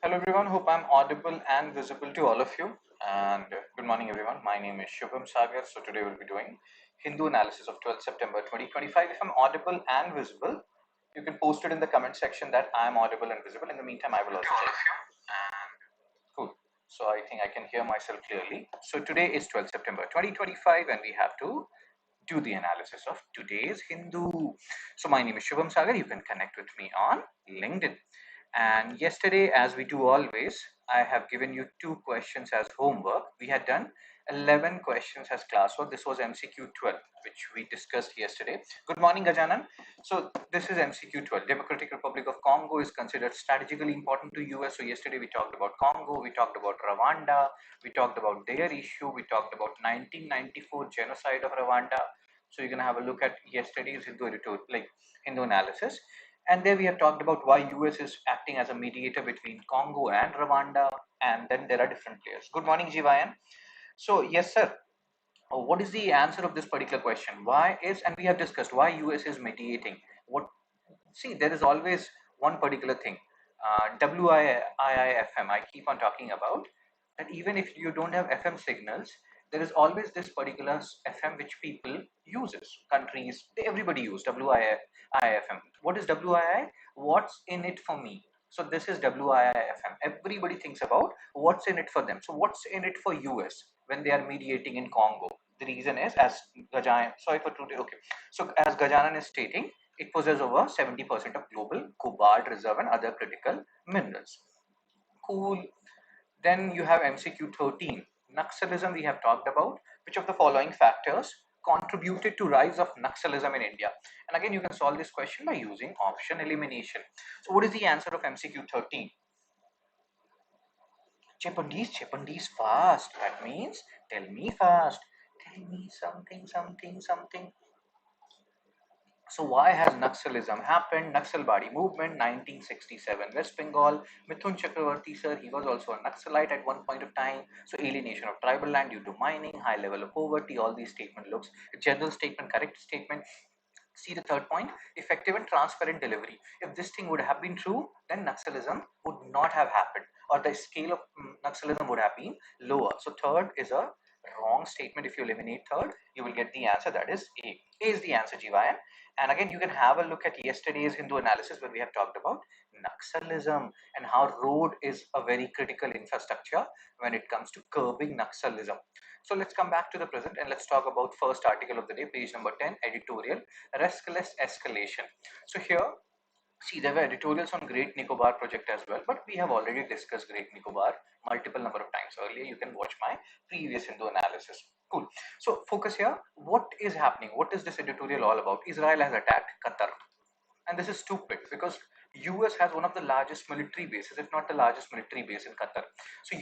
Hello everyone, hope I'm audible and visible to all of you. And good morning everyone, my name is Shubham Sagar. So today we'll be doing Hindu analysis of 12th September 2025. If I'm audible and visible, you can post it in the comment section that I'm audible and visible. In the meantime, I will also check. And cool. So I think I can hear myself clearly. So today is 12th September 2025 and we have to do the analysis of today's Hindu. So my name is Shubham Sagar. You can connect with me on LinkedIn. And yesterday, as we do always, I have given you 2 questions as homework. We had done 11 questions as classwork. This was MCQ 12, which we discussed yesterday. Good morning, Gajanan. So this is MCQ 12. Democratic Republic of Congo is considered strategically important to US. So yesterday we talked about Congo, we talked about Rwanda, we talked about their issue, we talked about 1994 genocide of Rwanda. So you're gonna have a look at yesterday's Hindu analysis. And there we have talked about why US is acting as a mediator between Congo and Rwanda, and then there are different players. Good morning, Jivayan. So yes, sir. What is the answer of this particular question? Why is, and we have discussed why US is mediating. What, see, there is always one particular thing. WIIFM, I keep on talking about that. Even if you don't have FM signals, there is always this particular FM which people uses, countries, everybody use WIIFM. What is WII? What's in it for me? So this is WIIFM. Everybody thinks about what's in it for them. So what's in it for US when they are mediating in Congo? The reason is, as Gajan, sorry for today, okay. So as Gajanan is stating, it possesses over 70% of global cobalt reserve and other critical minerals. Cool. Then you have MCQ 13. Naxalism we have talked about. Which of the following factors contributed to rise of Naxalism in India? And again, you can solve this question by using option elimination. So what is the answer of MCQ 13? Chapandis fast. That means tell me fast. Tell me something. So why has Naxalism happened? Naxalbari movement, 1967, West Bengal. Mithun Chakravarti, sir, he was also a Naxalite at one point of time. So alienation of tribal land due to mining, high level of poverty, all these statement looks, general statement, correct statement. See the third point, effective and transparent delivery. If this thing would have been true, then Naxalism would not have happened, or the scale of Naxalism would have been lower. So third is a wrong statement. If you eliminate third, you will get the answer, that is A. A is the answer, Jivayan. And again, you can have a look at yesterday's Hindu analysis where we have talked about Naxalism and how road is a very critical infrastructure when it comes to curbing Naxalism. So let's come back to the present and let's talk about first article of the day, page number 10, editorial, riskless escalation. So here, see, there were editorials on Great Nicobar project as well, but we have already discussed Great Nicobar multiple number of times earlier. You can watch my previous Hindu analysis. Cool. So focus here. What is happening? What is this editorial all about? Israel has attacked Qatar. And this is stupid because US has one of the largest military bases, if not the largest military base in Qatar. So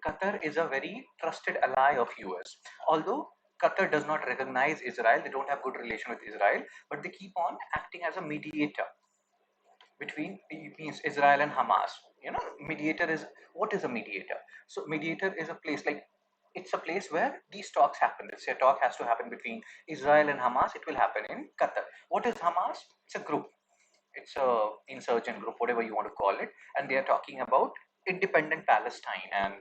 Qatar is a very trusted ally of US. Although Qatar does not recognize Israel, they don't have good relation with Israel, but they keep on acting as a mediator between, it means, Israel and Hamas. You know, mediator is, what is a mediator? So mediator is a place like, it's a place where these talks happen. Let's say a talk has to happen between Israel and Hamas. It will happen in Qatar. What is Hamas? It's a group. It's a insurgent group, whatever you want to call it, and they are talking about independent Palestine. And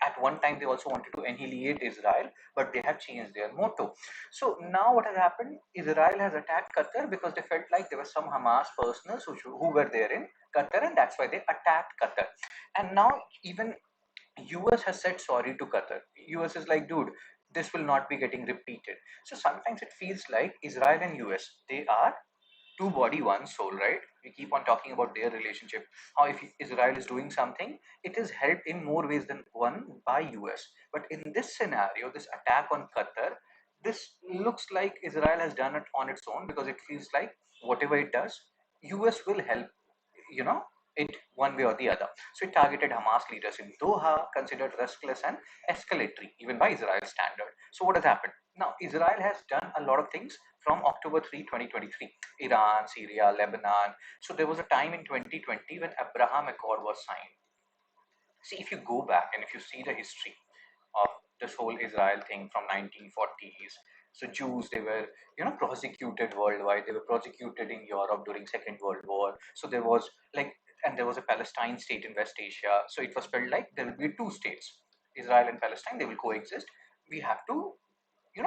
at one time they also wanted to annihilate Israel, but they have changed their motto. So now what has happened? Israel has attacked Qatar because they felt like there were some Hamas personals who were there in Qatar, and that's why they attacked Qatar. And now even US has said sorry to Qatar. US is like, dude, this will not be getting repeated. So sometimes it feels like Israel and US, they are two body, one soul, right? We keep on talking about their relationship. How if Israel is doing something, it is helped in more ways than one by US. But in this scenario, this attack on Qatar, this looks like Israel has done it on its own because it feels like whatever it does, US will help, you know, it one way or the other. So it targeted Hamas leaders in Doha, considered restless and escalatory, even by Israel standard. So what has happened? Now, Israel has done a lot of things from October 3, 2023. Iran, Syria, Lebanon. So there was a time in 2020 when Abraham Accord was signed. See, if you go back and if you see the history of this whole Israel thing from 1940s, so Jews, they were, you know, prosecuted worldwide. They were prosecuted in Europe during Second World War. So there was like and there was a Palestine state in West Asia. So it was felt like there will be two states, Israel and Palestine. They will coexist. We have to,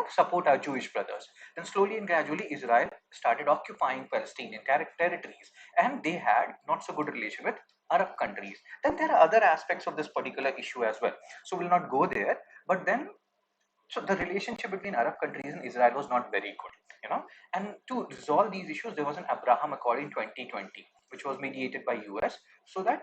support our Jewish brothers. Then slowly and gradually, Israel started occupying Palestinian territories, and they had not so good relation with Arab countries. Then there are other aspects of this particular issue as well. So we'll not go there. But then, so the relationship between Arab countries and Israel was not very good, And to resolve these issues, there was an Abraham Accord in 2020, which was mediated by US, so that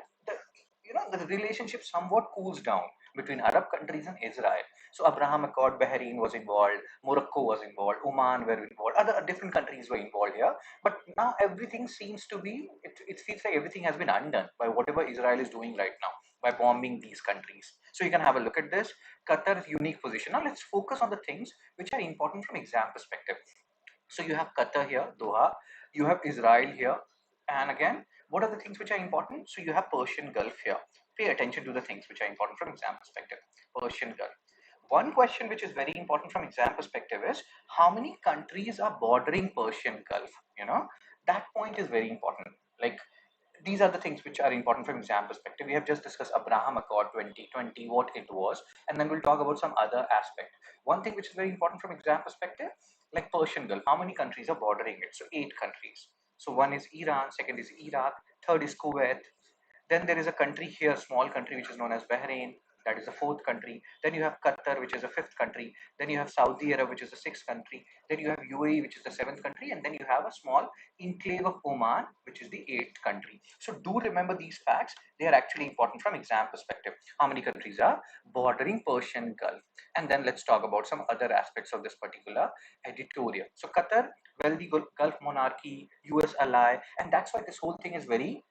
the relationship somewhat cools down between Arab countries and Israel. So Abraham Accord, Bahrain was involved, Morocco was involved, Oman were involved, other different countries were involved here. But now everything seems to be, it feels like everything has been undone by whatever Israel is doing right now by bombing these countries. So you can have a look at this. Qatar's unique position. Now let's focus on the things which are important from exam perspective. So you have Qatar here, Doha, you have Israel here, and again, what are the things which are important? So you have Persian Gulf here. Pay attention to the things which are important from exam perspective. Persian Gulf. One question which is very important from exam perspective is how many countries are bordering Persian Gulf? That point is very important. Like, these are the things which are important from exam perspective. We have just discussed Abraham Accord 2020, what it was, and then we'll talk about some other aspect. One thing which is very important from exam perspective, like Persian Gulf, how many countries are bordering it? So 8 countries. So one is Iran, second is Iraq, third is Kuwait. Then there is a country here, small country, which is known as Bahrain. That is the fourth country. Then you have Qatar, which is the fifth country. Then you have Saudi Arabia, which is the sixth country. Then you have UAE, which is the seventh country. And then you have a small enclave of Oman, which is the eighth country. So do remember these facts. They are actually important from exam perspective. How many countries are bordering Persian Gulf? And then let's talk about some other aspects of this particular editorial. So Qatar, wealthy Gulf monarchy, US ally, and that's why this whole thing is very,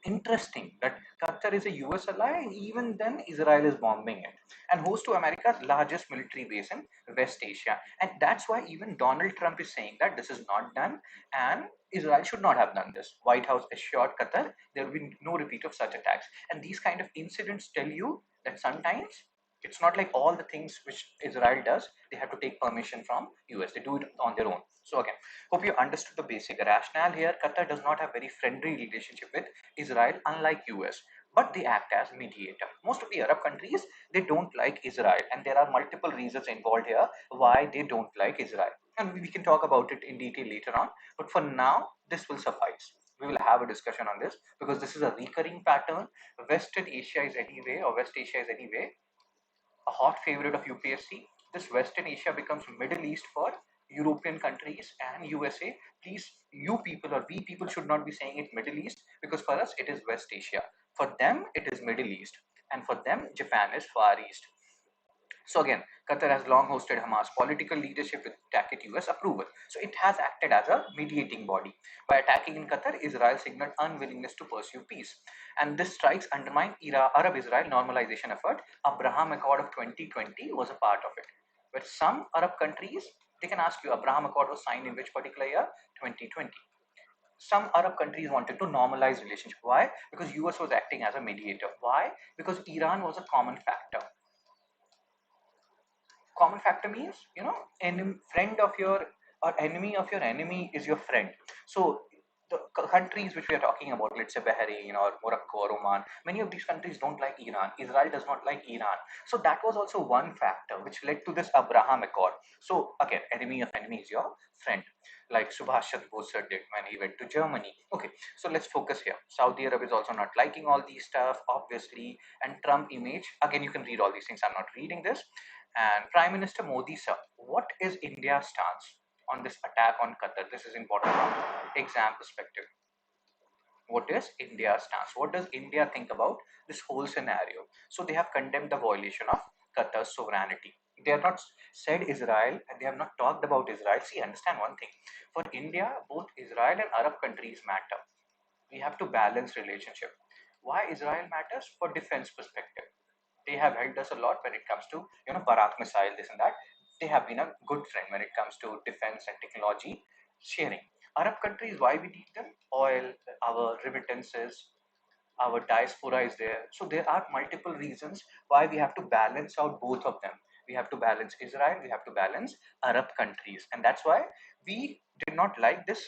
interesting that Qatar is a US ally, and even then Israel is bombing it and host to America's largest military base in West Asia. And that's why even Donald Trump is saying that this is not done and Israel should not have done this. White House assured Qatar there will be no repeat of such attacks. And these kind of incidents tell you that sometimes it's not like all the things which Israel does, they have to take permission from US. They do it on their own. So again, hope you understood the basic rationale here. Qatar does not have very friendly relationship with Israel, unlike US, but they act as mediator. Most of the Arab countries, they don't like Israel, and there are multiple reasons involved here why they don't like Israel. And we can talk about it in detail later on, but for now, this will suffice. We will have a discussion on this because this is a recurring pattern. Western Asia is anyway, or West Asia is anyway, a hot favorite of UPSC. This Western Asia becomes Middle East for European countries and USA. Please, you people or we people should not be saying it Middle East, because for us it is West Asia. For them it is Middle East, and for them Japan is Far East. So again, Qatar has long hosted Hamas political leadership with tacit US approval. So it has acted as a mediating body. By attacking in Qatar, Israel signaled unwillingness to pursue peace. And this strikes undermine Arab-Israel normalization effort. Abraham Accord of 2020 was a part of it. But some Arab countries, they can ask you, Abraham Accord was signed in which particular year? 2020. Some Arab countries wanted to normalize relationship. Why? Because US was acting as a mediator. Why? Because Iran was a common factor. Common factor means, friend of your or enemy of your enemy is your friend. So the countries which we are talking about, let's say Bahrain or Morocco or Oman, many of these countries don't like Iran. Israel does not like Iran. So that was also one factor which led to this Abraham Accord. So again, enemy of enemy is your friend, like Subhash Chandra Bose did when he went to Germany. Okay, so let's focus here. Saudi Arabia is also not liking all these stuff, obviously, and Trump image. Again, you can read all these things. I'm not reading this. And Prime Minister Modi, sir, what is India's stance on this attack on Qatar? This is important from exam perspective. What is India's stance? What does India think about this whole scenario? So they have condemned the violation of Qatar's sovereignty. They have not said Israel and they have not talked about Israel. See, understand one thing. For India, both Israel and Arab countries matter. We have to balance relationship. Why Israel matters? For defense perspective. They have helped us a lot when it comes to, Barak missile, this and that. They have been a good friend when it comes to defense and technology sharing. Arab countries, why we need them? Oil, our remittances, our diaspora is there. So there are multiple reasons why we have to balance out both of them. We have to balance Israel, we have to balance Arab countries, and that's why we did not like this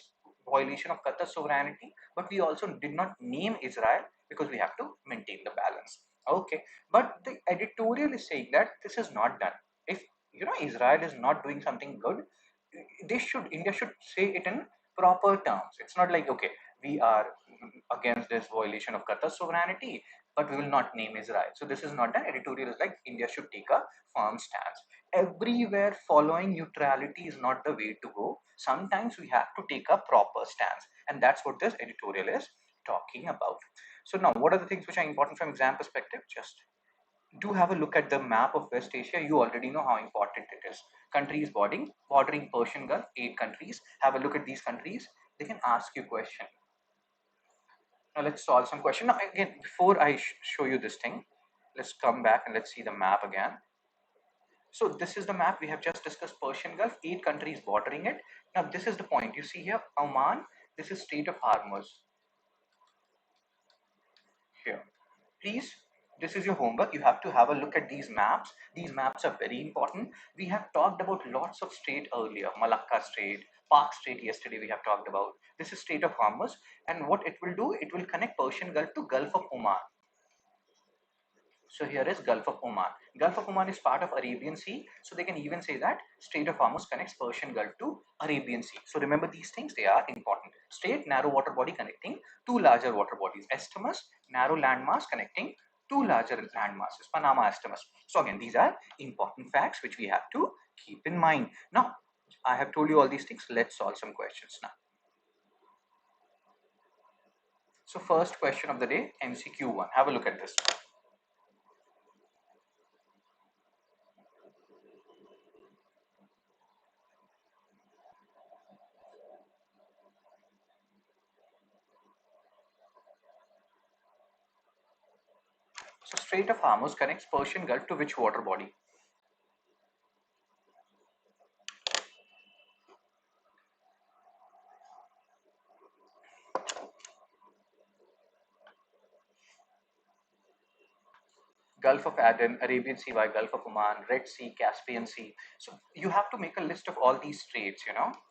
violation of Qatar's sovereignty. but we also did not name Israel because we have to maintain the balance. Okay, but the editorial is saying that this is not done. If Israel is not doing something good, India should say it in proper terms. It's not like, okay, we are against this violation of Qatar's sovereignty, but we will not name Israel. So this is not an editorial. It's like India should take a firm stance. Everywhere following neutrality is not the way to go. Sometimes we have to take a proper stance, and that's what this editorial is talking about. So now, what are the things which are important from exam perspective? Just do have a look at the map of West Asia. You already know how important it is. Countries bordering Persian Gulf, 8 countries. Have a look at these countries. They can ask you question. Now let's solve some question. Now again, before I show you this thing, let's come back and let's see the map again. So this is the map we have just discussed. Persian Gulf, 8 countries bordering it. Now this is the point. You see here, Oman. This is Strait of Hormuz. Here, please, this is your homework. You have to have a look at these maps. These maps are very important. We have talked about lots of strait earlier. Malacca Strait, Park Strait yesterday we have talked about. This is Strait of Hormuz, and what it will do, it will connect Persian Gulf to Gulf of Oman. So here is Gulf of Oman. Gulf of Oman is part of Arabian Sea. So they can even say that Strait of Hormuz connects Persian Gulf to Arabian Sea. So remember these things, they are important. Strait, narrow water body connecting two larger water bodies. Isthmus, narrow landmass connecting two larger land masses. Panama Isthmus. So again, these are important facts which we have to keep in mind. Now, I have told you all these things. Let's solve some questions now. So first question of the day, MCQ 1. Have a look at this. So Strait of Hormuz connects Persian Gulf to which water body? Gulf of Aden, Arabian Sea by Gulf of Oman, Red Sea, Caspian Sea. So you have to make a list of all these straits,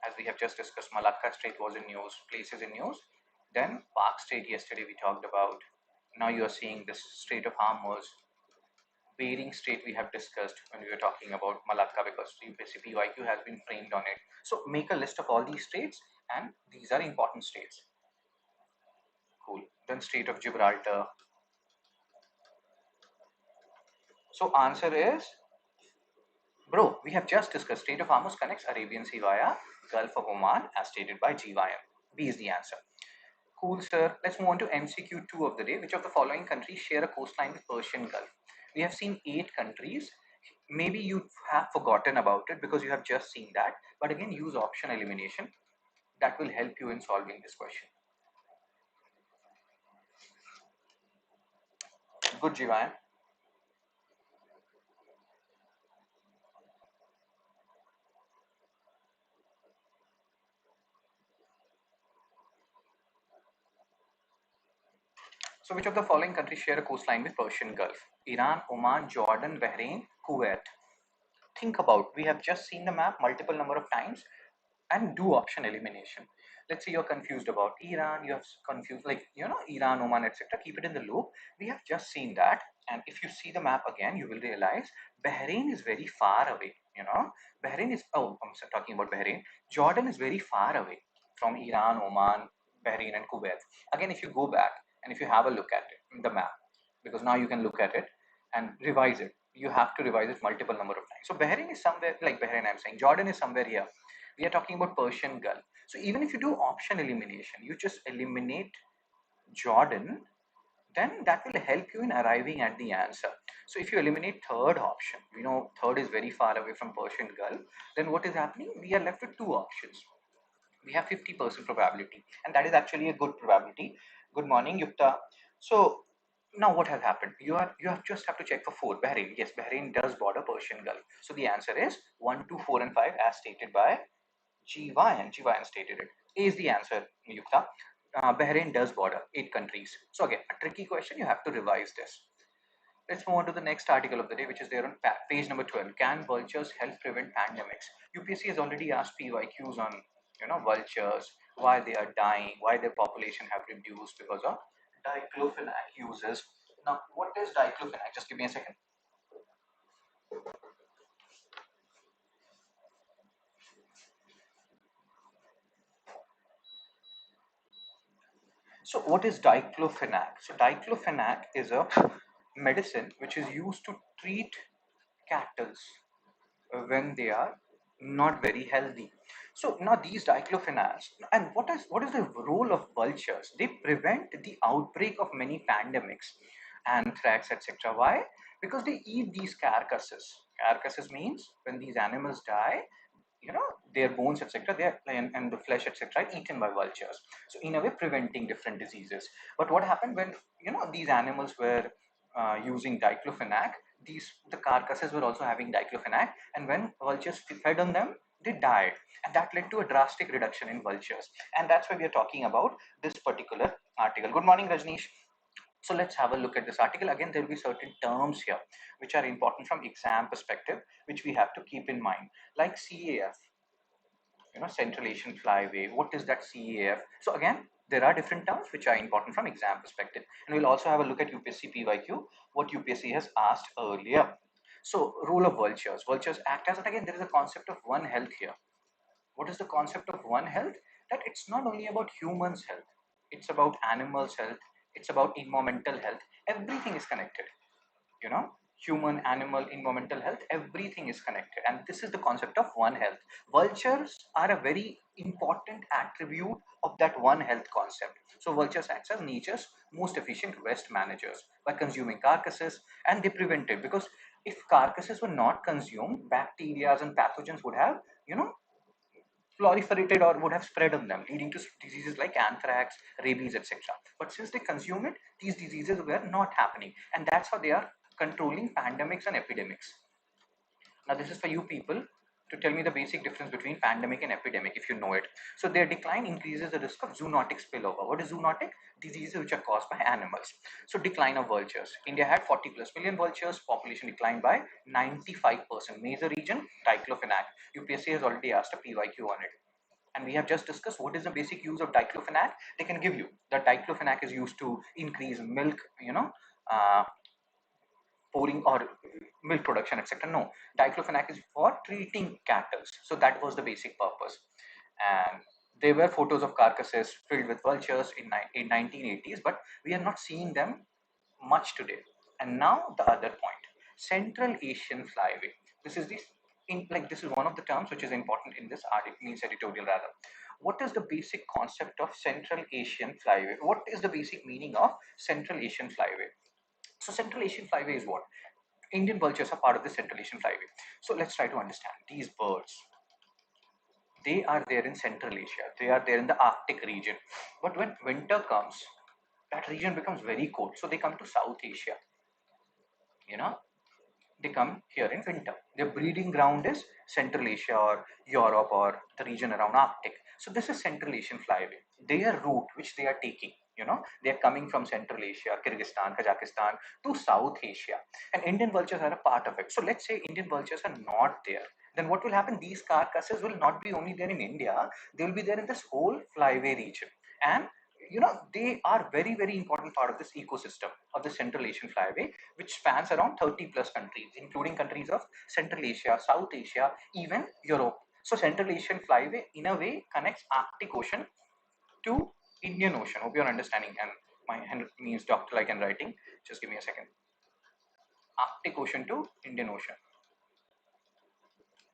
as we have just discussed. Malacca Strait was in news, places in news. Then Park Strait yesterday we talked about. Now you are seeing this Strait of Hormuz. Bering Strait we have discussed when we were talking about Malacca because UPSC PYQ has been framed on it. So make a list of all these straits, and these are important straits. Cool. Then Strait of Gibraltar. So answer is, bro, we have just discussed Strait of Hormuz connects Arabian Sea via Gulf of Oman as stated by GYM. B is the answer. Cool, sir. Let's move on to MCQ 2 of the day. Which of the following countries share a coastline with Persian Gulf? We have seen 8 countries. Maybe you have forgotten about it because you have just seen that. But again, use option elimination. That will help you in solving this question. Good, GYM. So which of the following countries share a coastline with Persian Gulf? Iran, Oman, Jordan, Bahrain, Kuwait. Think about, we have just seen the map multiple number of times and do option elimination. Let's say you're confused about Iran, you have confused Iran, Oman, etc. Keep it in the loop. We have just seen that, and if you see the map again, you will realize Bahrain is very far away. Bahrain is, oh, I'm talking about Bahrain. Jordan is very far away from Iran, Oman, Bahrain, and Kuwait. Again, if you go back and if you have a look at it, the map, because now you can look at it and revise it. You have to revise it multiple number of times. So Bahrain is somewhere like Bahrain, I'm saying. Jordan is somewhere here. We are talking about Persian Gulf. So even if you do option elimination, you just eliminate Jordan, then that will help you in arriving at the answer. So if you eliminate third option, third is very far away from Persian Gulf, then what is happening? We are left with 2 options. We have 50% probability, and that is actually a good probability. Good morning, Yukta. So now what has happened? You just have to check for 4. Bahrain. Yes, Bahrain does border Persian Gulf. So the answer is 1, 2, 4, and 5 as stated by GYN. GYN stated it. A is the answer, Yukta. Bahrain does border 8 countries. So again, a tricky question. You have to revise this. Let's move on to the next article of the day, which is there on page number 12. Can vultures help prevent pandemics? UPSC has already asked PYQs on vultures. why they are dying, why their population have reduced because of diclofenac uses. Now, what is diclofenac? Just give me a second. So, what is diclofenac? So, diclofenac is a medicine which is used to treat cattle when they are not very healthy. So now these diclofenacs, and what is the role of vultures? They prevent the outbreak of many pandemics, anthrax, etc. Why? Because they eat these carcasses. Carcasses means when these animals die, their bones, etc., and the flesh, etc., eaten by vultures. So in a way, preventing different diseases. But what happened when these animals were using diclofenac? The carcasses were also having diclofenac, and when vultures fed on them, they died, and that led to a drastic reduction in vultures. And that's why we are talking about this particular article. Good morning, Rajneesh. So let's have a look at this article. Again, there will be certain terms here which are important from exam perspective, which we have to keep in mind, like CAF, Central Asian Flyway. What is that CAF? So again, there are different terms which are important from exam perspective. And we'll also have a look at UPSC PYQ, what UPSC has asked earlier. So role of vultures. Vultures act as, and again, there is a concept of One Health here. What is the concept of One Health? That it's not only about humans' health, it's about animals' health, it's about environmental health. Everything is connected, you know human, animal, environmental health, everything is connected, and this is the concept of One Health. Vultures are a very important attribute of that One Health concept. So vultures act as nature's most efficient waste managers by consuming carcasses, and they prevent it, because if carcasses were not consumed, bacteria and pathogens would have you know proliferated or would have spread on them, leading to diseases like anthrax, rabies, etc. But since they consume it, these diseases were not happening, and that's how they are controlling pandemics and epidemics. Now, this is for you people to tell me the basic difference between pandemic and epidemic, if you know it. So, their decline increases the risk of zoonotic spillover. What is zoonotic? Diseases which are caused by animals. So, decline of vultures. India had 40 plus million vultures, population declined by 95%. Major region, diclofenac. UPSC has already asked a PYQ on it. And we have just discussed what is the basic use of diclofenac. They can give you that diclofenac is used to increase milk, uh, pouring or milk production, etc. No, diclofenac is for treating cattle. So that was the basic purpose. And there were photos of carcasses filled with vultures in 1980s, but we are not seeing them much today. And now the other point, Central Asian Flyway. This is this this is one of the terms which is important in this article, means editorial rather. What is the basic concept of Central Asian Flyway? What is the basic meaning of Central Asian Flyway? So Central Asian Flyway is what? Indian vultures are part of the Central Asian Flyway. So let's try to understand these birds. They are there in Central Asia. They are there in the Arctic region. But when winter comes, that region becomes very cold. So they come to South Asia. You know, they come here in winter. Their breeding ground is Central Asia or Europe or the region around Arctic. So this is Central Asian Flyway. Their route which they are taking, they are coming from Central Asia, Kyrgyzstan, Kazakhstan to South Asia, and Indian vultures are a part of it. So let's say Indian vultures are not there. Then what will happen? These carcasses will not be only there in India; they will be there in this whole flyway region, and they are very very important part of this ecosystem of the Central Asian Flyway, which spans around 30 plus countries, including countries of Central Asia, South Asia, even Europe. So Central Asian Flyway in a way connects Arctic Ocean to Indian Ocean. Hope you're understanding. And my hand means doctor like and writing. Just give me a second. Arctic Ocean to Indian Ocean.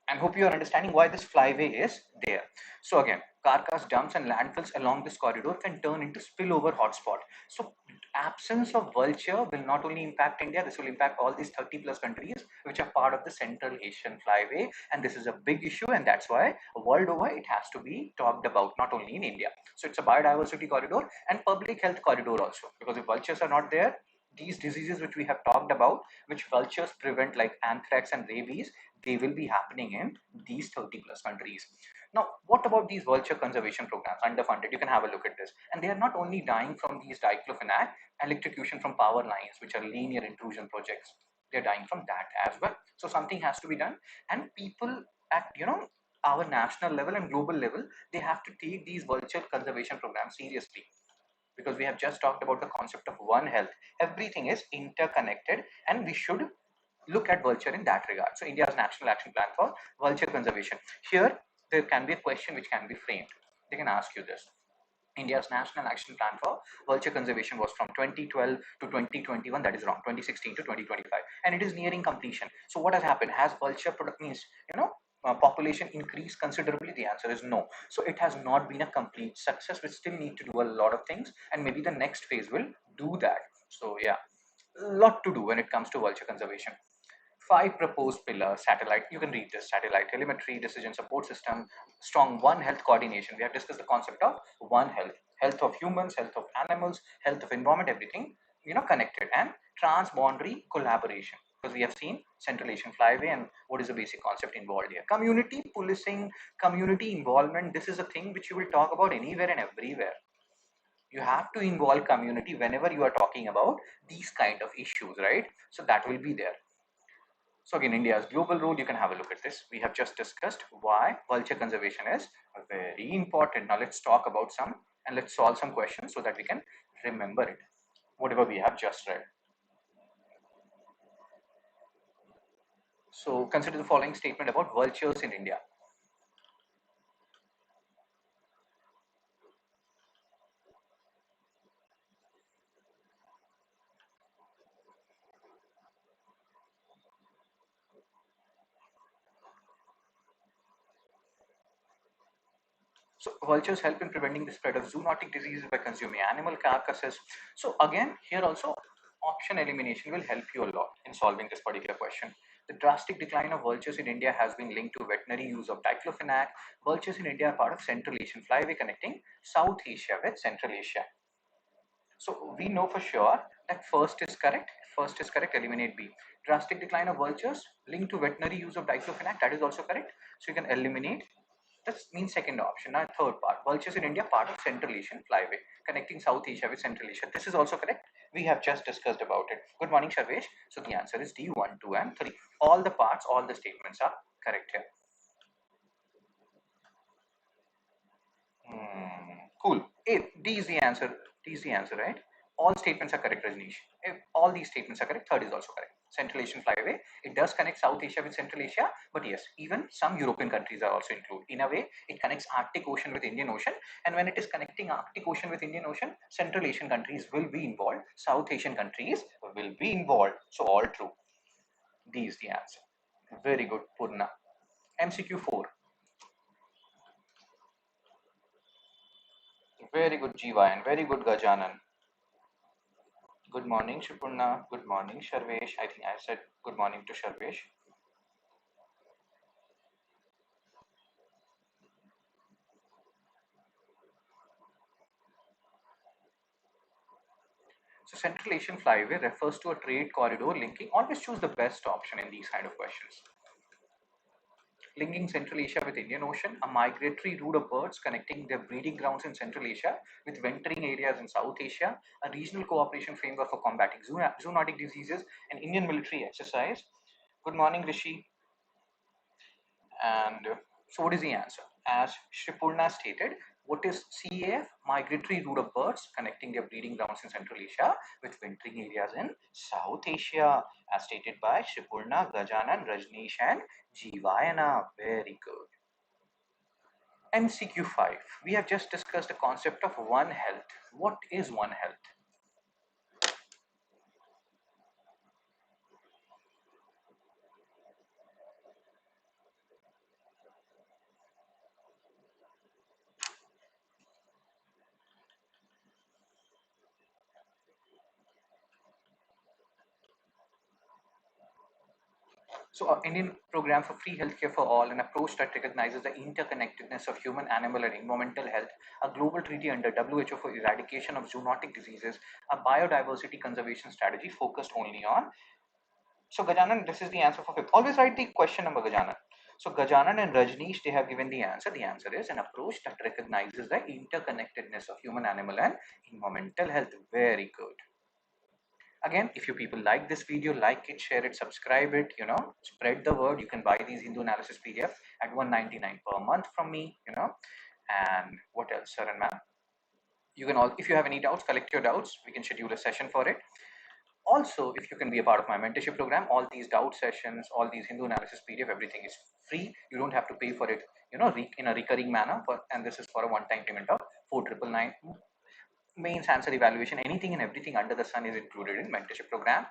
And hope you are understanding why this flyway is there. So again, carcass dumps and landfills along this corridor can turn into spillover hotspot. So absence of vulture will not only impact India, this will impact all these 30 plus countries which are part of the Central Asian Flyway, and this is a big issue, and that's why world over it has to be talked about, not only in India. So it's a biodiversity corridor and public health corridor also, because if vultures are not there, these diseases which we have talked about, which vultures prevent, like anthrax and rabies, they will be happening in these 30 plus countries. Now, what about these vulture conservation programs, underfunded? You can have a look at this. And they are not only dying from these diclofenac, electrocution from power lines, which are linear intrusion projects. They're dying from that as well. So something has to be done. And people at, our national level and global level, they have to take these vulture conservation programs seriously, because we have just talked about the concept of one health. Everything is interconnected, and we should look at vulture in that regard. So India's National Action Plan for Vulture Conservation. Here, there can be a question which can be framed. They can ask you this. India's National Action Plan for Vulture Conservation was from 2012 to 2021. That is wrong. 2016 to 2025, and it is nearing completion. So what has happened? Has vulture product means population increased considerably? The answer is no. So it has not been a complete success. We still need to do a lot of things, and maybe the next phase will do that. So yeah, a lot to do when it comes to vulture conservation. Five proposed pillars: satellite, you can read this: satellite telemetry, decision support system, strong one health coordination. We have discussed the concept of one health: health of humans, health of animals, health of environment, everything connected, and transboundary collaboration, because we have seen Central Asian Flyway, and what is the basic concept involved here? Community policing, community involvement. This is a thing which you will talk about anywhere and everywhere. You have to involve community whenever you are talking about these kind of issues, right? So that will be there. So again, India's global role, you can have a look at this. We have just discussed why vulture conservation is very important. Now let's talk about some, and let's solve some questions so that we can remember it, whatever we have just read. So consider the following statement about vultures in India. So vultures help in preventing the spread of zoonotic diseases by consuming animal carcasses. So again, here also option elimination will help you a lot in solving this particular question. The drastic decline of vultures in India has been linked to veterinary use of diclofenac. Vultures in India are part of Central Asian Flyway connecting South Asia with Central Asia. So we know for sure that first is correct. First is correct. Eliminate B. Drastic decline of vultures linked to veterinary use of diclofenac. That is also correct. So you can eliminate. That means second option. Now third part. Vultures in India, part of Central Asian Flyway, connecting South Asia with Central Asia. This is also correct. We have just discussed about it. Good morning, Sharvesh. So the answer is D, 1, 2, and 3. All the parts, all the statements are correct here. Cool. D is the answer. D is the answer, right? All statements are correct, Rajneesh. If all these statements are correct, third is also correct. Central Asian Flyway, it does connect South Asia with Central Asia, but yes, even some European countries are also included. In a way, it connects Arctic Ocean with Indian Ocean, and when it is connecting Arctic Ocean with Indian Ocean, Central Asian countries will be involved, South Asian countries will be involved. So all true. D is the answer. Very good, Purna. MCQ 4. Very good, Jiva, and very good, Gajanan. Good morning, Shipurna. Good morning, Sharvesh. I think I said good morning to Sharvesh. So Central Asian Flyway refers to a trade corridor linking, always choose the best option in these kind of questions. Linking Central Asia with Indian Ocean, a migratory route of birds connecting their breeding grounds in Central Asia with wintering areas in South Asia, a regional cooperation framework for combating zoonotic diseases, an Indian military exercise. Good morning, Rishi. And so what is the answer? As Shripurna stated, what is CAF? Migratory route of birds connecting their breeding grounds in Central Asia with wintering areas in South Asia, as stated by Shripurna, Gajanan, Rajneesh, and Jeevayana. Very good. MCQ 5. We have just discussed the concept of One Health. What is One Health? So, Indian program for free healthcare for all, an approach that recognizes the interconnectedness of human, animal, and environmental health, a global treaty under WHO for eradication of zoonotic diseases, a biodiversity conservation strategy focused only on. So, Gajanan, this is the answer for fifth. Always write the question number, Gajanan. So, Gajanan and Rajneesh, they have given the answer. The answer is an approach that recognizes the interconnectedness of human, animal, and environmental health. Very good. Again, if you people like this video, like it, share it, subscribe it, spread the word. You can buy these Hindu analysis PDF at 199 per month from me, and what else, sir and ma'am? You can all, if you have any doubts, collect your doubts. We can schedule a session for it. Also, if you can be a part of my mentorship program, all these doubt sessions, all these Hindu analysis PDF, everything is free. You don't have to pay for it, in a recurring manner. And this is for a one-time payment of 4,999. Mains, answer, evaluation, anything and everything under the sun is included in mentorship program.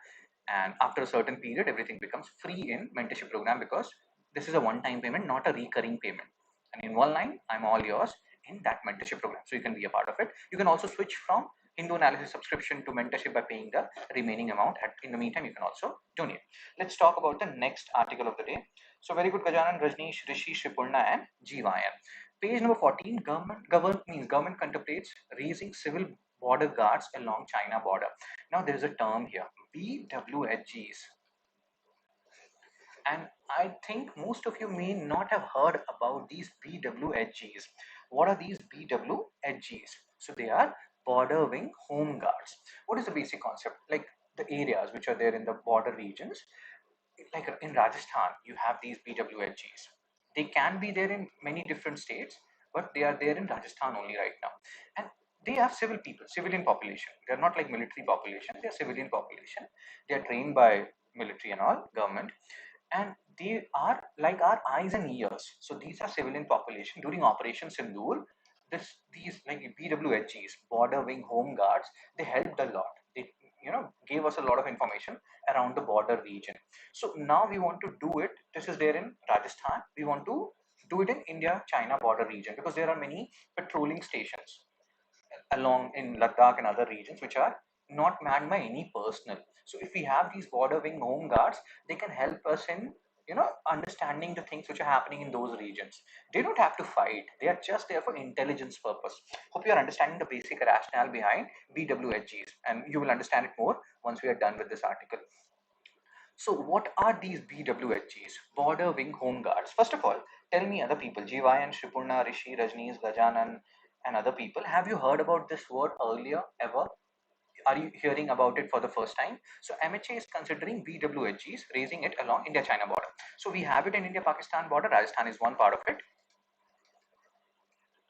And after a certain period, everything becomes free in mentorship program, because this is a one-time payment, not a recurring payment. And in one line, I'm all yours in that mentorship program. So you can be a part of it. You can also switch from Hindu analysis subscription to mentorship by paying the remaining amount. In the meantime, you can also donate. Let's talk about the next article of the day. So very good, Gajanan, Rajneesh, Rishi, Shripurna, and Jeevayan. Page number 14, government contemplates raising civil border guards along China border. Now there is a term here, BWHGs. And I think most of you may not have heard about these BWHGs. What are these BWHGs? So they are border wing home guards. What is the basic concept? Like the areas which are there in the border regions, like in Rajasthan, you have these BWHGs. They can be there in many different states, but they are there in Rajasthan only right now. And they are civil people, civilian population. They are not like military population, they are civilian population. They are trained by military and all, government. And they are like our eyes and ears. So these are civilian population during Operation Sindoor. These like BWHGs, border wing home guards, they helped a lot. They gave us a lot of information around the border region. So now we want to do it. This is there in Rajasthan. We want to do it in India-China border region, because there are many patrolling stations along in Ladakh and other regions which are not manned by any personnel. So if we have these border wing home guards, they can help us in understanding the things which are happening in those regions. They don't have to fight. They are just there for intelligence purpose. Hope you are understanding the basic rationale behind BWHGs, and you will understand it more once we are done with this article. So what are these BWHGs, border wing home guards? First of all, tell me other people, Jivayan, Shripurna, Rishi, Rajneesh, Gajanan, and other people, have you heard about this word earlier ever? Are you hearing about it for the first time? So MHA is considering BWHGs, raising it along India-China border. So we have it in India-Pakistan border. Rajasthan is one part of it.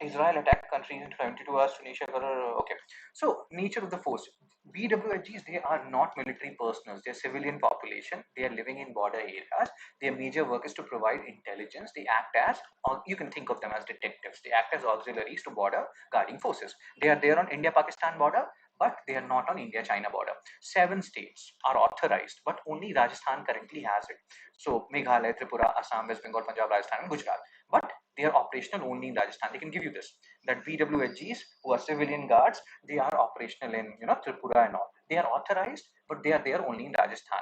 Israel attacked countries in 72 hours, Tunisia. Okay. So nature of the force. BWHGs, they are not military personnel. They're civilian population. They are living in border areas. Their major work is to provide intelligence. They act as, or you can think of them as detectives. They act as auxiliaries to border guarding forces. They are there on India-Pakistan border, but they are not on India-China border. 7 states are authorized, but only Rajasthan currently has it. So Meghalaya, Tripura, Assam, West Bengal, Punjab, Rajasthan, and Gujarat. But they are operational only in Rajasthan. They can give you this, that BWHGs, who are civilian guards, they are operational in Tripura and all. They are authorized, but they are there only in Rajasthan.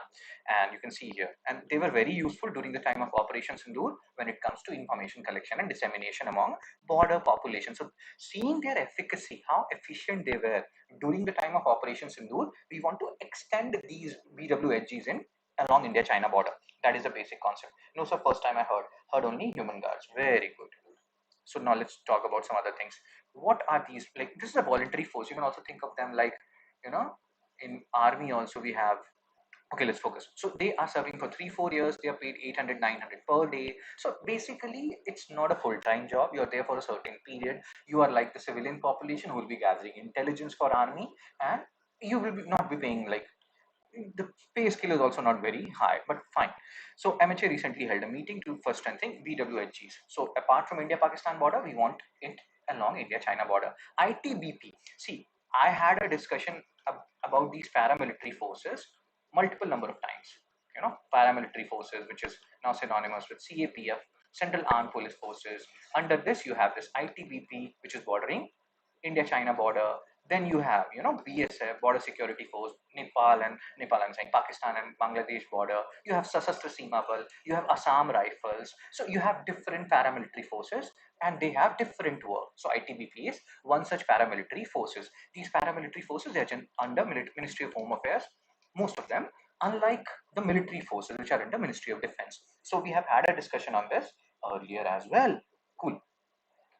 And you can see here. And they were very useful during the time of Operation Sindoor when it comes to information collection and dissemination among border population. So seeing their efficacy, how efficient they were during the time of Operation Sindoor, we want to extend these BWHGs in along India-China border. That is the basic concept. No, sir, first time I heard only human guards. Very good. So now let's talk about some other things. What are these? Like, this is a voluntary force. You can also think of them like, in army also we have. Okay, let's focus. So they are serving for 3-4 years. They are paid 800-900 per day. So basically, it's not a full-time job. You're there for a certain period. You are like the civilian population who will be gathering intelligence for army, and you will not be paying like, the pay scale is also not very high, but fine. So MHA recently held a meeting to first strengthen BWHGs. So apart from India-Pakistan border, we want it along India-China border. ITBP. See, I had a discussion about these paramilitary forces multiple number of times. Paramilitary forces, which is now synonymous with CAPF, Central Armed Police Forces. Under this, you have this ITBP, which is bordering India-China border. Then you have, BSF, Border Security Force, I'm saying Pakistan and Bangladesh border. You have Sasastra Seema Bal, you have Assam Rifles. So you have different paramilitary forces, and they have different work. So ITBP is one such paramilitary forces. These paramilitary forces are under Ministry of Home Affairs, most of them, unlike the military forces which are under Ministry of Defense. So we have had a discussion on this earlier as well. Cool.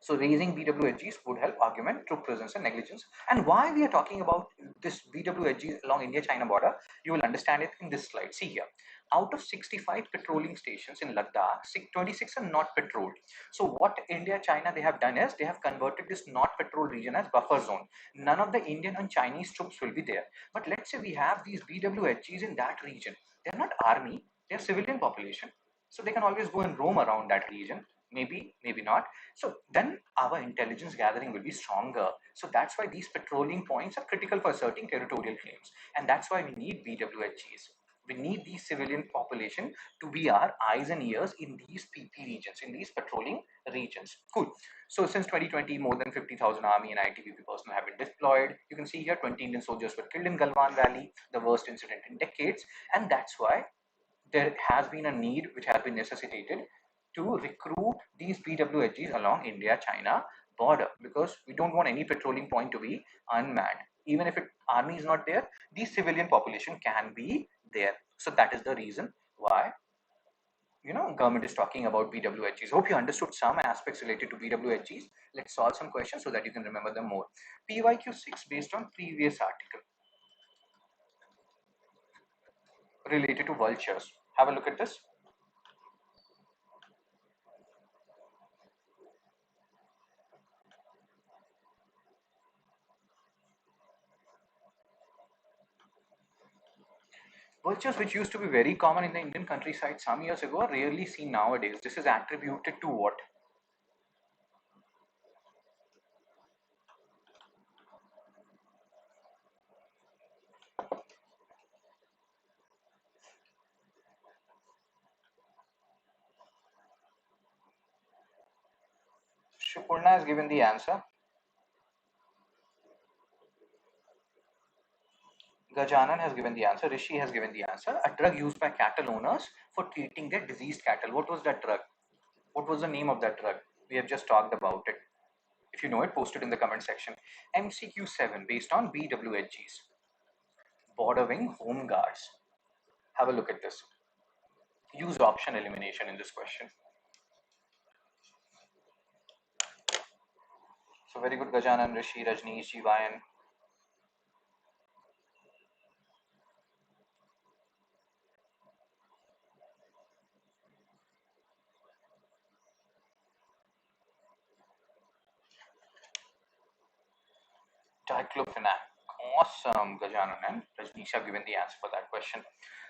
So raising BWHGs would help argument troop presence and negligence. And why we are talking about this BWHG along India-China border, you will understand it in this slide. See here, out of 65 patrolling stations in Ladakh, 26 are not patrolled. So what India-China they have done is they have converted this not patrol region as buffer zone. None of the Indian and Chinese troops will be there. But let's say we have these BWHGs in that region. They're not army, they're civilian population. So they can always go and roam around that region. Maybe, maybe not. So then our intelligence gathering will be stronger. So that's why these patrolling points are critical for asserting territorial claims. And that's why we need BWHGs. We need the civilian population to be our eyes and ears in these PP regions, in these patrolling regions. Cool. So since 2020, more than 50,000 army and ITBP personnel have been deployed. You can see here 20 Indian soldiers were killed in Galwan Valley, the worst incident in decades. And that's why there has been a need which has been necessitated to recruit these PWHGs along India-China border, because we don't want any patrolling point to be unmanned. Even if army is not there, the civilian population can be there. So that is the reason why government is talking about BWHGs. Hope you understood some aspects related to BWHGs. Let's solve some questions so that you can remember them more. PYQ 6 based on previous article related to vultures. Have a look at this. Vultures, which used to be very common in the Indian countryside some years ago, are rarely seen nowadays. This is attributed to what? Shupurna has given the answer. Gajanan has given the answer. Rishi has given the answer. A drug used by cattle owners for treating their diseased cattle. What was that drug? What was the name of that drug? We have just talked about it. If you know it, post it in the comment section. MCQ 7 based on BWHGs. Border Wing Home Guards. Have a look at this. Use option elimination in this question. So very good, Gajanan, Rishi, Rajneesh, Jivayan. Diclofenac. Awesome, Gajanan and Rajneesh have given the answer for that question.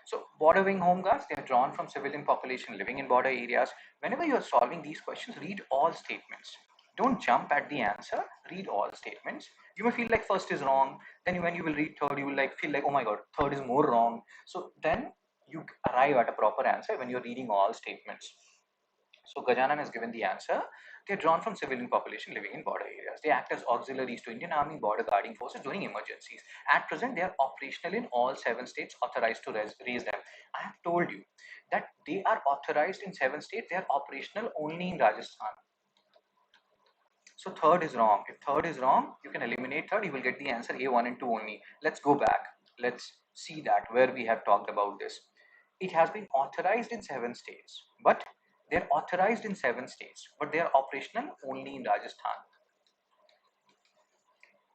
So, border wing home guards, they are drawn from civilian population living in border areas. Whenever you are solving these questions, read all statements. Don't jump at the answer, read all statements. You may feel like first is wrong, then when you will read third, you will feel like, oh my god, third is more wrong. So then you arrive at a proper answer when you're reading all statements. So Gajanan has given the answer. They are drawn from civilian population living in border areas. They act as auxiliaries to Indian Army border guarding forces during emergencies. At present, they are operational in all 7 states authorized to raise them. I have told you that they are authorized in 7 states. They are operational only in Rajasthan. So third is wrong. If third is wrong, you can eliminate third. You will get the answer A1 and 2 only. Let's go back. Let's see that where we have talked about this. It has been authorized in 7 states, but they're authorized in 7 states, but they are operational only in Rajasthan.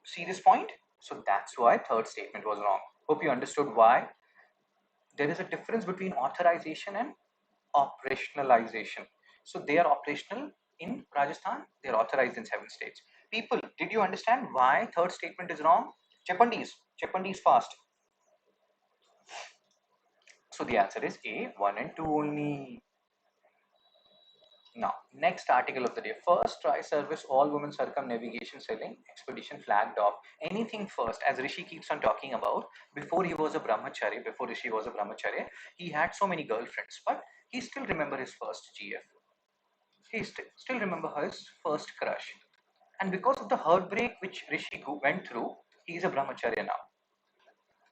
See this point? So that's why third statement was wrong. Hope you understood why there is a difference between authorization and operationalization. So they are operational in Rajasthan, they are authorized in 7 states. People, did you understand why third statement is wrong? Chepandis fast. So the answer is A, 1 and 2 only. Now, next article of the day. First tri-service all-women circumnavigation sailing expedition flagged off. Anything first, as Rishi keeps on talking about, before he was a brahmachari, before Rishi was a brahmachari, he had so many girlfriends, but he still remember his first GF. He still remember his first crush. And because of the heartbreak which Rishi went through, he is a brahmacharya now.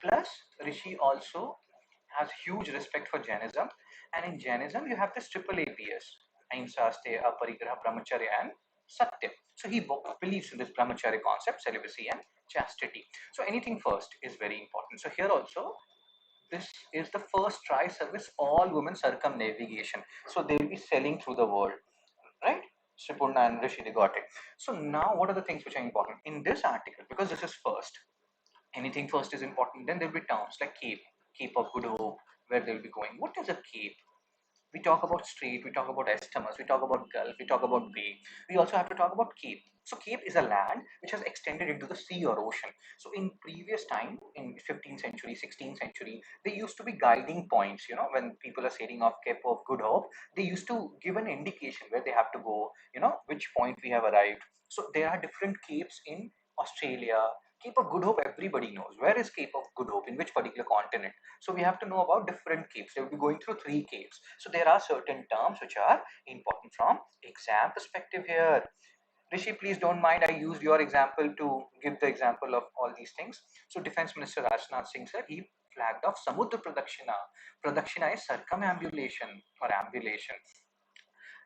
Plus, Rishi also has huge respect for Jainism, and in Jainism you have this triple APS: Ahimsa, Asteya, Aparigraha, Brahmacharya, and Satya. So he believes in this Brahmacharya concept, celibacy and chastity. So anything first is very important. So here also, this is the first tri-service all-women circumnavigation. So they will be sailing through the world, right? Sripurna and Rishi, they got it. So now what are the things which are important in this article? Because this is first. Anything first is important. Then there'll be terms like Cape, Cape of Good Hope, where they'll be going. What is a Cape? We talk about strait, we talk about isthmus, we talk about gulf, we talk about bay. We also have to talk about cape. So cape is a land which has extended into the sea or ocean. So in previous time, in 15th century, 16th century, they used to be guiding points. You know, when people are sailing off Cape of Good Hope, they used to give an indication where they have to go. You know, which point we have arrived. So there are different capes in Australia. Cape of Good Hope, everybody knows. Where is Cape of Good Hope? In which particular continent? So we have to know about different capes. They will be going through three capes. So there are certain terms which are important from exam perspective here. Rishi, please don't mind. I used your example to give the example of all these things. So Defense Minister Rajnath Singh said he flagged off Samudra Pradakshina. Pradakshina is circumambulation or ambulation.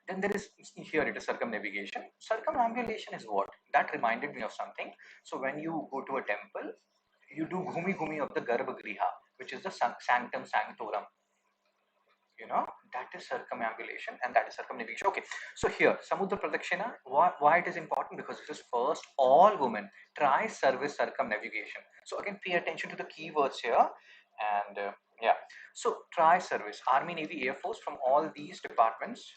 Then there is, here it is circumnavigation. Circumambulation is what? That reminded me of something. So when you go to a temple, you do ghumi ghumi of the Garbhagriha, which is the sanctum sanctorum. You know, that is circumambulation and that is circumnavigation. Okay, so here Samudra Pradakshina, why it is important? Because this is first all women try service circumnavigation. So again, pay attention to the keywords here. And yeah, so try service, Army, Navy, Air Force, from all these departments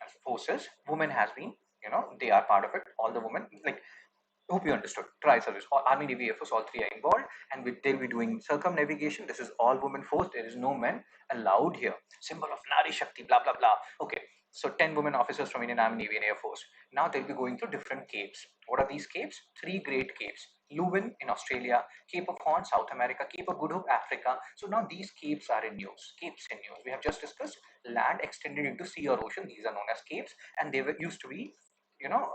and forces, women has been, you know, they are part of it. All the women, like, hope you understood. Try service. Army, Navy, Air Force, all three are involved, and they'll be doing circumnavigation. This is all women force. There is no men allowed here. Symbol of Nari Shakti, blah blah blah. Okay, so 10 women officers from Indian Army, Navy, and Air Force. Now they'll be going through different capes. What are these capes? Three great capes. Leuven in Australia, Cape of Horn, South America, Cape of Good Hope, Africa. So now these capes are in news. Capes in news. We have just discussed land extended into sea or ocean. These are known as capes, and they were used to be, you know,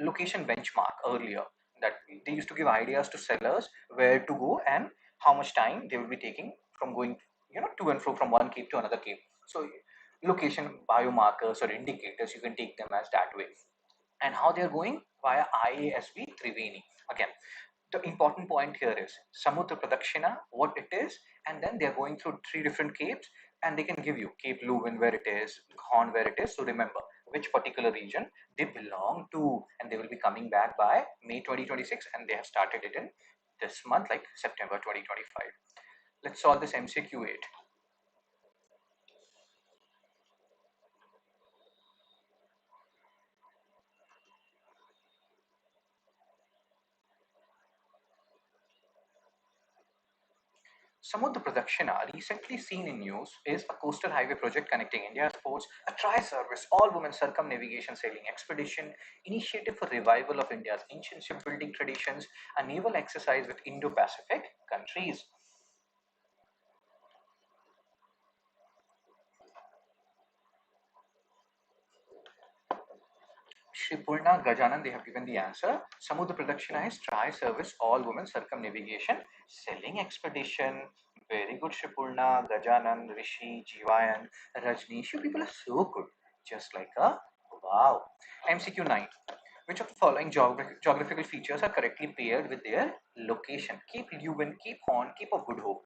location benchmark earlier, that they used to give ideas to sellers where to go and how much time they will be taking from going, you know, to and fro from one cape to another cape. So location biomarkers or indicators, you can take them as that way. And how they're going? Via IASB Triveni. Again, the important point here is Samudra Pradakshina, what it is, and then they're going through three different capes, and they can give you Cape Leuven where it is, Horn where it is. So remember which particular region they belong to, and they will be coming back by May 2026, and they have started it in this month, like September 2025. Let's solve this MCQ 8. Samudra Pradakshina, recently seen in news, is a coastal highway project connecting India's ports, a tri-service, all-women circumnavigation sailing expedition, initiative for revival of India's ancient shipbuilding traditions, a naval exercise with Indo-Pacific countries. Shripurna, Gajanan, they have given the answer. Samudra Pradakshina is tri-service, all-women circumnavigation sailing expedition. Very good, Shripurna, Gajanan, Rishi, Jivayan, Rajneesh. You people are so good. Just like a wow. MCQ 9. Which of the following geographical features are correctly paired with their location? Cape Leuven, Cape Horn, Cape of Good Hope.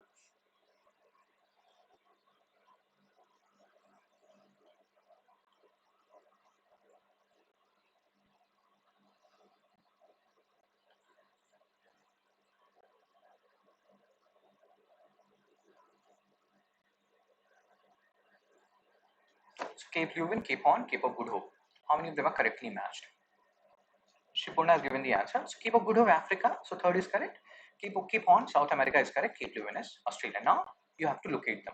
So Cape Leuven, Cape Horn, Cape of Good Hope. How many of them are correctly matched? Shipona has given the answer. So Cape of Good Hope, Africa. So third is correct. Cape Horn, South America is correct. Cape Leuven is Australia. Now you have to locate them.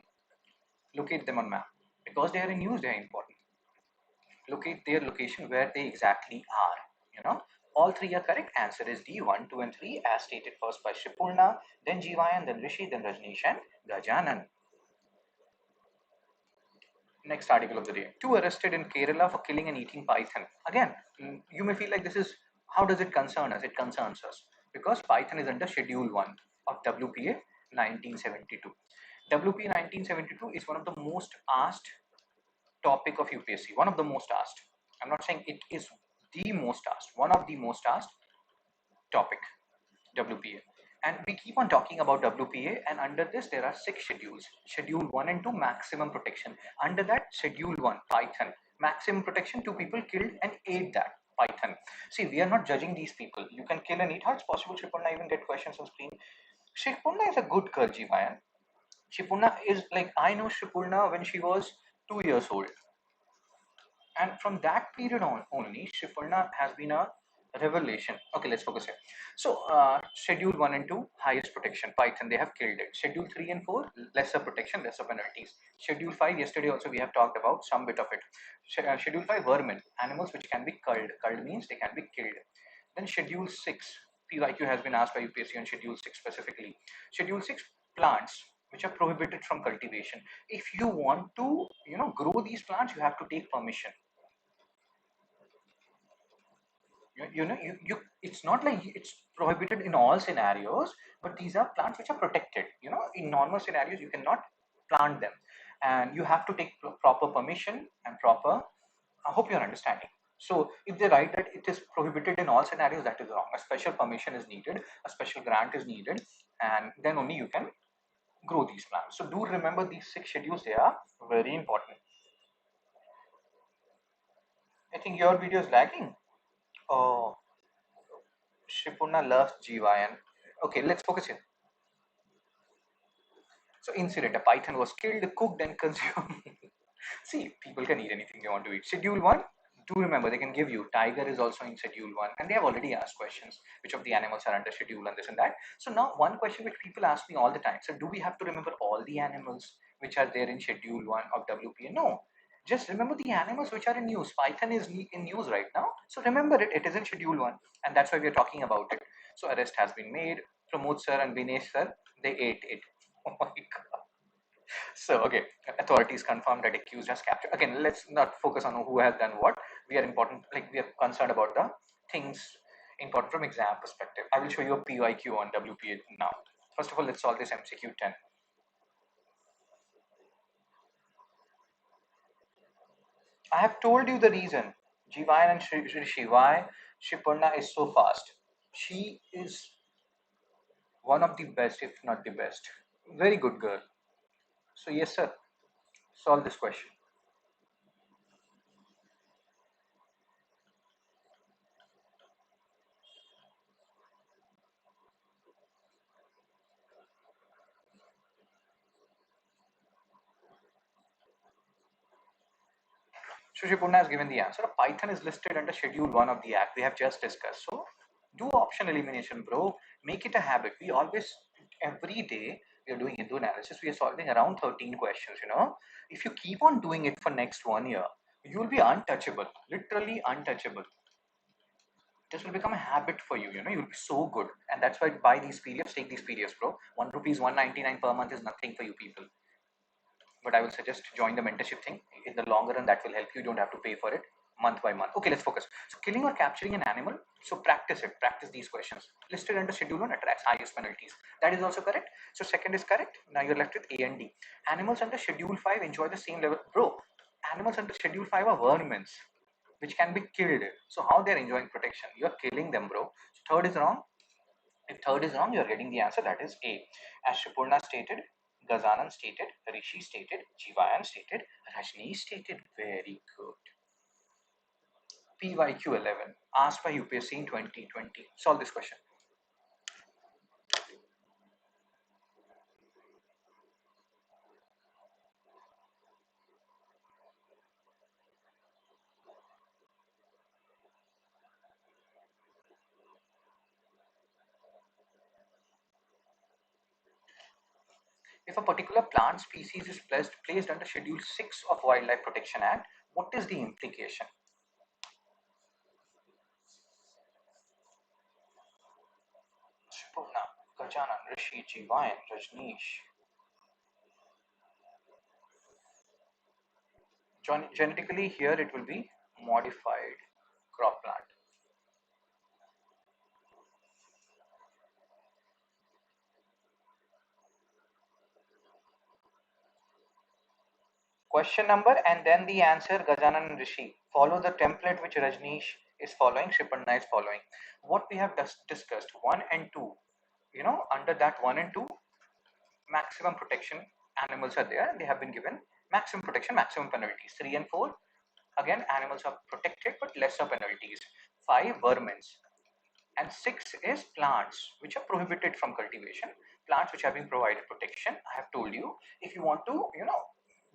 Locate them on map. Because they are in use, they are important. Locate their location where they exactly are. You know, all three are correct. Answer is D, 1, 2, and 3, as stated first by Shipurna, then Jivayan, then Rishi, then Rajneesh, and Gajanan. Next article of the day. Two arrested in Kerala for killing and eating python. Again, you may feel like this is, how does it concern us? It concerns us because python is under Schedule 1 of WPA 1972. WPA 1972 is one of the most asked topic of UPSC. One of the most asked. I'm not saying it is the most asked. One of the most asked topic. WPA. And we keep on talking about WPA, and under this there are 6 schedules. Schedule 1 and 2, maximum protection. Under that, Schedule 1, Python. maximum protection, 2 people killed and ate that python. See, we are not judging these people. You can kill and eat. How it's possible Shriparna even get questions on screen? Shriparna is a good girl, Jivayan. Shriparna is like, I know Shriparna when she was 2 years old. And from that period on only, Shriparna has been a revelation. Okay, let's focus here. So, Schedule 1 and 2, highest protection. Python, they have killed it. Schedule 3 and 4, lesser protection, lesser penalties. Schedule 5, yesterday also we have talked about some bit of it. Schedule 5, vermin, animals which can be culled. Culled means they can be killed. Then Schedule 6, PYQ has been asked by UPSC on Schedule 6 specifically. Schedule 6, plants which are prohibited from cultivation. If you want to, grow these plants, you have to take permission. It's not like it's prohibited in all scenarios, but these are plants which are protected. In normal scenarios you cannot plant them, and you have to take proper permission and proper. I hope you're understanding. So if they write that it is prohibited in all scenarios, that is wrong. A special permission is needed, a special grant is needed, and then only you can grow these plants. So do remember these 6 schedules, they are very important. I think your video is lagging. Oh, Shipuna loves GYN. Okay, let's focus here. So incident, a python was killed, cooked and consumed. See, people can eat anything they want to eat. Schedule 1, do remember they can give you. Tiger is also in Schedule 1, and they have already asked questions, which of the animals are under Schedule and this and that. So now one question which people ask me all the time, so do we have to remember all the animals which are there in Schedule 1 of WPA? No. Just remember the animals which are in news. Python is in news right now. So remember it, it is in Schedule 1, and that's why we are talking about it. So arrest has been made. Pramod sir and Vinesh sir, they ate it. Oh my god. So, okay, authorities confirmed that accused has captured. Again, let's not focus on who has done what. We are important, like we are concerned about the things important from exam perspective. I will show you a PYQ on WPA now. First of all, let's solve this MCQ 10. I have told you the reason. Jivayan and Rishi, why Shriparna is so fast. She is one of the best, if not the best. Very good girl. So, yes, sir, solve this question. Shushipurna has given the answer. Python is listed under Schedule 1 of the Act. We have just discussed. So do option elimination, bro. Make it a habit. We always, every day, we are doing Hindu analysis. We are solving around 13 questions. If you keep on doing it for next 1 year, you will be untouchable. Literally untouchable. This will become a habit for you. You'll be so good. And that's why buy these PDFs, take these PDFs, bro. 1 rupees 199 per month is nothing for you people. But I will suggest join the mentorship thing. In the longer run, that will help you. You don't have to pay for it month by month. Okay, let's focus. So killing or capturing an animal. So practice it. Practice these questions. Listed under Schedule 1 attracts highest penalties. That is also correct. So second is correct. Now you're left with A and D. Animals under Schedule 5 enjoy the same level. Bro, animals under Schedule 5 are vermins, which can be killed. So how they're enjoying protection? You're killing them, bro. So third is wrong. If third is wrong, you're getting the answer, that is A. As Shipurna stated, Gazanan stated, Rishi stated, Jivayan stated, Rajni stated. Very good. PYQ 11, asked by UPSC in 2020. Solve this question. If a particular plant species is placed under Schedule 6 of Wildlife Protection Act, what is the implication? Shipurna, Gajanan, Rishi, Jivayan, Rajneesh. Genetically, here it will be modified crop plant. Question number and then the answer, Gajanan and Rishi. Follow the template which Rajneesh is following, Shipanna is following. What we have discussed, 1 and 2, under that 1 and 2, maximum protection animals are there. They have been given maximum protection, maximum penalties. 3 and 4, Again, animals are protected but lesser penalties. 5, vermins. And 6 is plants which are prohibited from cultivation. Plants which have been provided protection. I have told you, if you want to,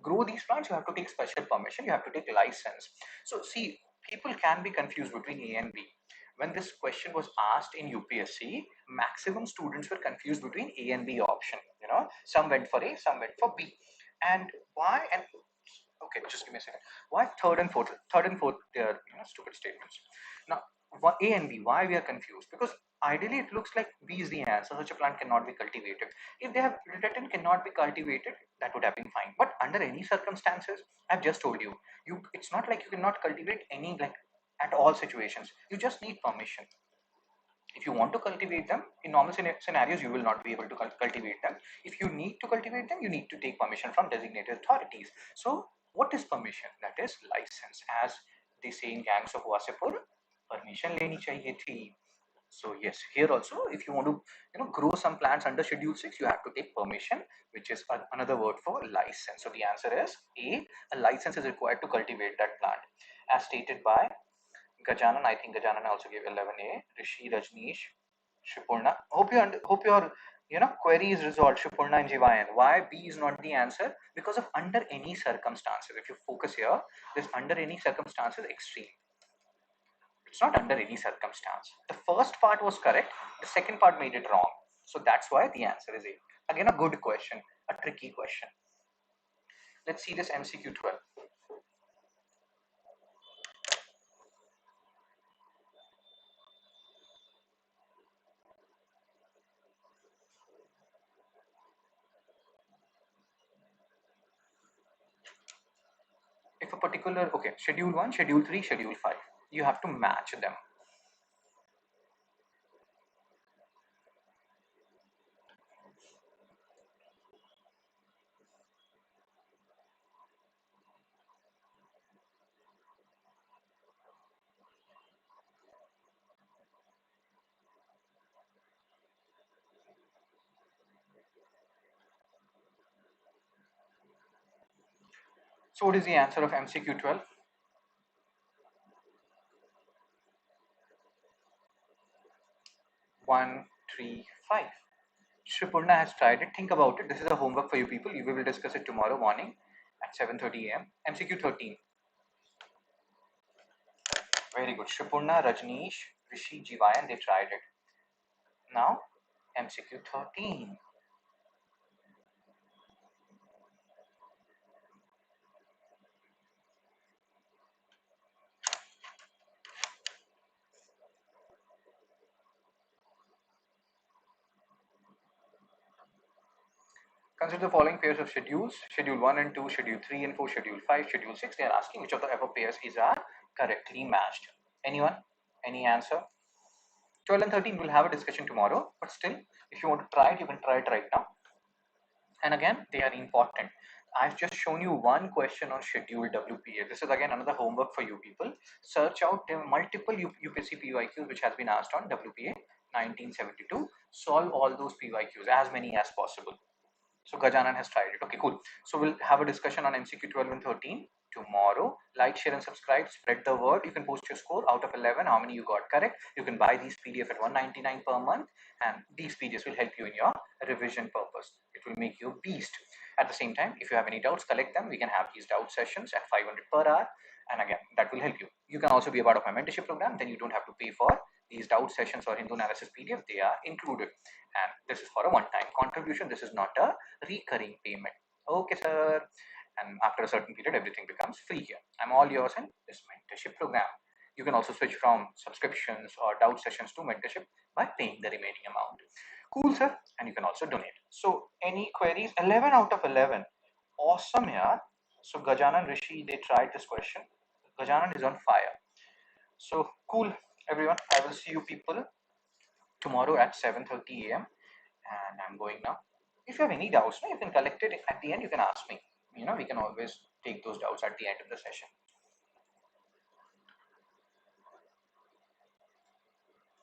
grow these plants, you have to take special permission, you have to take license. So see, people can be confused between A and B. When this question was asked in UPSC, maximum students were confused between A and B option. Some went for A, some went for B. And why? And okay, just give me a second. Why third and fourth, they are stupid statements. Now, A and B, why we are confused? Because ideally it looks like B is the answer. Such a plant cannot be cultivated. If they have written cannot be cultivated, that would have been fine. But under any circumstances, I've just told you, it's not like you cannot cultivate any, like, at all situations. You just need permission. If you want to cultivate them in normal scenarios, you will not be able to cultivate them. If you need to cultivate them, you need to take permission from designated authorities. So what is permission? That is license. As they say in gangs of Wasipur, permission leni chahiye thi. So yes, here also, if you want to grow some plants under Schedule 6, you have to take permission, which is another word for license. So the answer is A license is required to cultivate that plant, as stated by Gajanan. I think Gajanan also gave 11A. Rishi, Rajneesh, Shipurna. Hope your query is resolved. Shipurna and Jivayan. Why B is not the answer? Because of under any circumstances. If you focus here, this under any circumstances extreme. It's not under any circumstance. The first part was correct. The second part made it wrong. So that's why the answer is A. Again, a good question, a tricky question. Let's see this MCQ 12. If a particular, okay, Schedule 1, Schedule 3, Schedule 5, you have to match them. So what is the answer of MCQ 12? 1, 3, 5. Shripurna has tried it. Think about it. This is a homework for you people. We will discuss it tomorrow morning at 7:30 a.m. MCQ 13. Very good. Shripurna, Rajneesh, Rishi, Jivayan, they tried it. Now, MCQ 13. Consider the following pairs of schedules: Schedule 1 and 2, Schedule 3 and 4, Schedule 5, Schedule 6. They are asking which of the above pairs is correctly matched. Anyone? Any answer? 12 and 13 will have a discussion tomorrow, but still, if you want to try it, you can try it right now. And again, they are important. I've just shown you one question on Schedule WPA. This is again another homework for you people. Search out the multiple UPSC PYQs which has been asked on WPA 1972. Solve all those PYQs, as many as possible. So Gajanan has tried it. Okay, cool. So we'll have a discussion on MCQ 12 and 13 tomorrow. Like, share and subscribe. Spread the word. You can post your score out of 11. How many you got correct? You can buy these PDF at 199 per month, and these PDFs will help you in your revision purpose. It will make you a beast. At the same time, if you have any doubts, collect them. We can have these doubt sessions at 500 per hour. And again, that will help you. You can also be a part of my mentorship program. Then you don't have to pay for these doubt sessions or Hindu analysis PDF. They are included. And this is for a one-time contribution. This is not a recurring payment. Okay, sir. And after a certain period, everything becomes free here. I'm all yours in this mentorship program. You can also switch from subscriptions or doubt sessions to mentorship by paying the remaining amount. Cool, sir. And you can also donate. So any queries? 11 out of 11. Awesome here. So Gajanan, Rishi, they tried this question. Gajanan is on fire. So cool, everyone. I will see you people tomorrow at 7:30 a.m. and I'm going now. If you have any doubts, you can collect it at the end. You can ask me. We can always take those doubts at the end of the session.